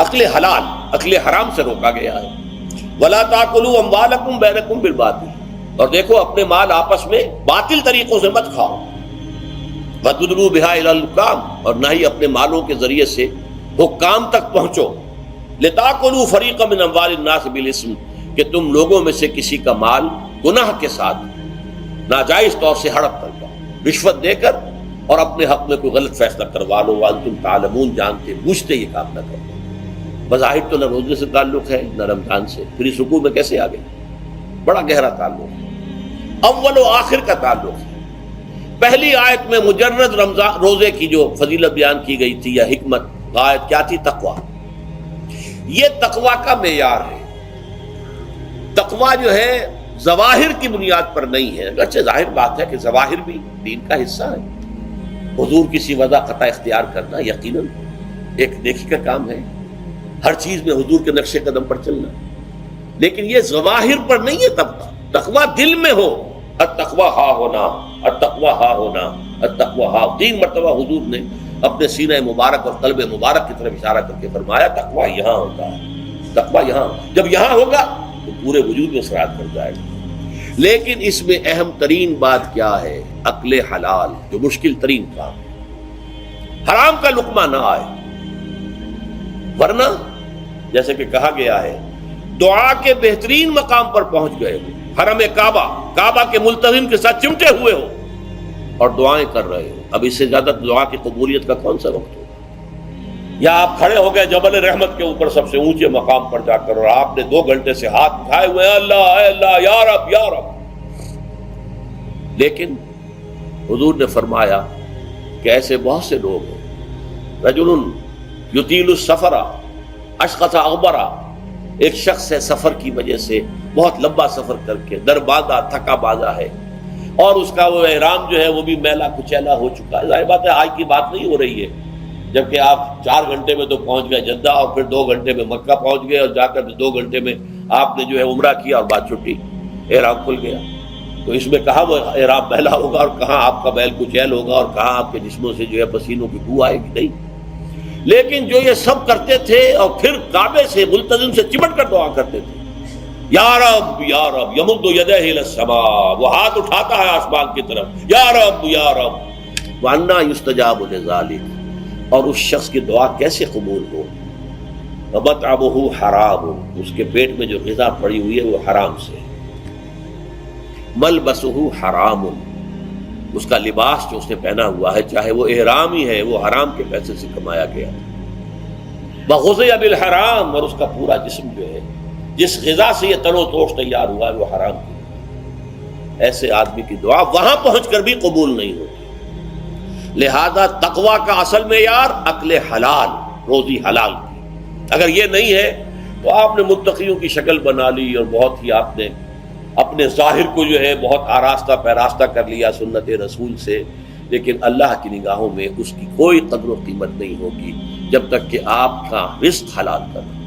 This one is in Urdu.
عقل حلال، عقل حرام سے روکا گیا ہے۔ وَلَا تَأْكُلُوا أَمْوَالَكُمْ بَيْنَكُمْ بِالْبَاطِلِ، اور دیکھو اپنے مال آپس میں باطل طریقوں سے مت کھاؤ۔ وَتُدْلُوا بِهَا إِلَى الْحُكَّامِ، اور نہ ہی اپنے مالوں کے ذریعے سے حکام تک پہنچو۔ لِتَأْكُلُوا فَرِيقًا مِنْ أَمْوَالِ النَّاسِ بِالْإِثْمِ، کہ تم لوگوں میں سے کسی کا مال گناہ کے ساتھ ناجائز طور سے ہڑپ کر جاؤ، رشوت دے کر، اور اپنے حق میں کوئی غلط فیصلہ کروا لو، وانتم تعلمون، جانتے بوجھتے یہ کام نہ کرو۔ بظاہر تو نہ روزے سے تعلق ہے نہ رمضان سے، پھر اس رکوع میں کیسے آ گئے؟ بڑا گہرا تعلق ہے، اول و آخر کا تعلق ہے۔ پہلی آیت میں مجرد رمضان روزے کی جو فضیلت بیان کی گئی تھی یا حکمت، غایت کیا تھی؟ تقویٰ۔ یہ تقویٰ کا معیار ہے۔ تقویٰ جو ہے ظواہر کی بنیاد پر نہیں ہے، اگرچہ ظاہر بات ہے کہ ظواہر بھی دین کا حصہ ہے۔ حضور کی وضع قطع اختیار کرنا یقیناً ایک نیکی کا کام ہے، ہر چیز میں حضور کے نقش قدم پر چلنا، لیکن یہ ظواہر پر نہیں ہے۔ تقویٰ دل میں ہو، التقویٰ ہا ہونا، التقویٰ ہا ہونا، التقویٰ ہا۔ 3 مرتبہ حضور نے اپنے سینہ مبارک اور قلب مبارک کی طرف اشارہ کر کے فرمایا تقویٰ یہاں ہوتا ہے، تقویٰ یہاں، جب یہاں ہوگا تو پورے وجود میں اثرات کر جائے گا۔ لیکن اس میں اہم ترین بات کیا ہے؟ عقل حلال، جو مشکل ترین کام ہے، حرام کا لقمہ نہ آئے، ورنہ جیسے کہ کہا گیا ہے دعا کے بہترین مقام پر پہنچ گئے ہو، حرم کعبہ کے ملتزم کے ساتھ چمٹے ہوئے ہو اور دعائیں کر رہے ہو، اب اس سے زیادہ دعا کی قبولیت کا کون سا وقت ہوگا؟ یا آپ کھڑے ہو گئے جبل رحمت کے اوپر سب سے اونچے مقام پر جا کر، اور آپ نے 2 گھنٹے سے ہاتھ اٹھائے ہوئے ہیں، اللہ اے اللہ یا رب یا رب، لیکن حضور نے فرمایا کہ ایسے بہت سے لوگ ہیں، رجل یطیل السفر اشخص اغبرا، ایک شخص ہے سفر کی وجہ سے بہت لمبا سفر کر کے درباندہ تھکا باندھا ہے، اور اس کا وہ احرام جو ہے وہ بھی میلا کچیلا ہو چکا ہے۔ ظاہر بات ہے آج کی بات نہیں ہو رہی ہے، جبکہ آپ 4 گھنٹے میں تو پہنچ گئے جدہ، اور پھر 2 گھنٹے میں مکہ پہنچ گئے، اور جا کر 2 گھنٹے میں آپ نے جو ہے عمرہ کیا اور بات چھٹی، احرام کھل گیا۔ تو اس میں کہاں وہ احرام میلا ہوگا، اور کہاں آپ کا بیل کچیل ہوگا، اور کہاں آپ کے جسموں سے جو ہے پسینوں کی بو آئے گی؟ نہیں۔ لیکن جو یہ سب کرتے تھے اور پھر کعبے سے ملتزم سے چمٹ کر دعا کرتے تھے، یا رب یا رب، یمد یدہ الی السماء، وہ ہاتھ اٹھاتا ہے آسمان کی طرف، یا رب یا رب، وَأَنَّىٰ يُسْتَجَابُ لِذَٰلِكَ، اور اس شخص کی دعا کیسے قبول ہو؟ وَمَطْعَمُهُ حَرَامٌ، اس کے پیٹ میں جو غذا پڑی ہوئی ہے وہ حرام سے، مَلْبَسُهُ حَرَامٌ، اس کا لباس جو اس نے پہنا ہوا ہے چاہے وہ احرام ہی ہے وہ حرام کے پیسے سے کمایا گیا، وَغُذِيَ بِالْحَرَامِ، اور اس کا پورا جسم جو ہے جس غذا سے یہ تن و توش تیار ہوا ہے وہ حرام کی۔ ایسے آدمی کی دعا وہاں پہنچ کر بھی قبول نہیں ہوتی۔ لہذا تقویٰ کا اصل معیار عقل حلال، روزی حلال کی۔ اگر یہ نہیں ہے تو آپ نے متقیوں کی شکل بنا لی، اور بہت ہی آپ نے اپنے ظاہر کو جو ہے بہت آراستہ پیراستہ کر لیا سنت رسول سے، لیکن اللہ کی نگاہوں میں اس کی کوئی قدر و قیمت نہیں ہوگی جب تک کہ آپ کا رزق حلال کرنا۔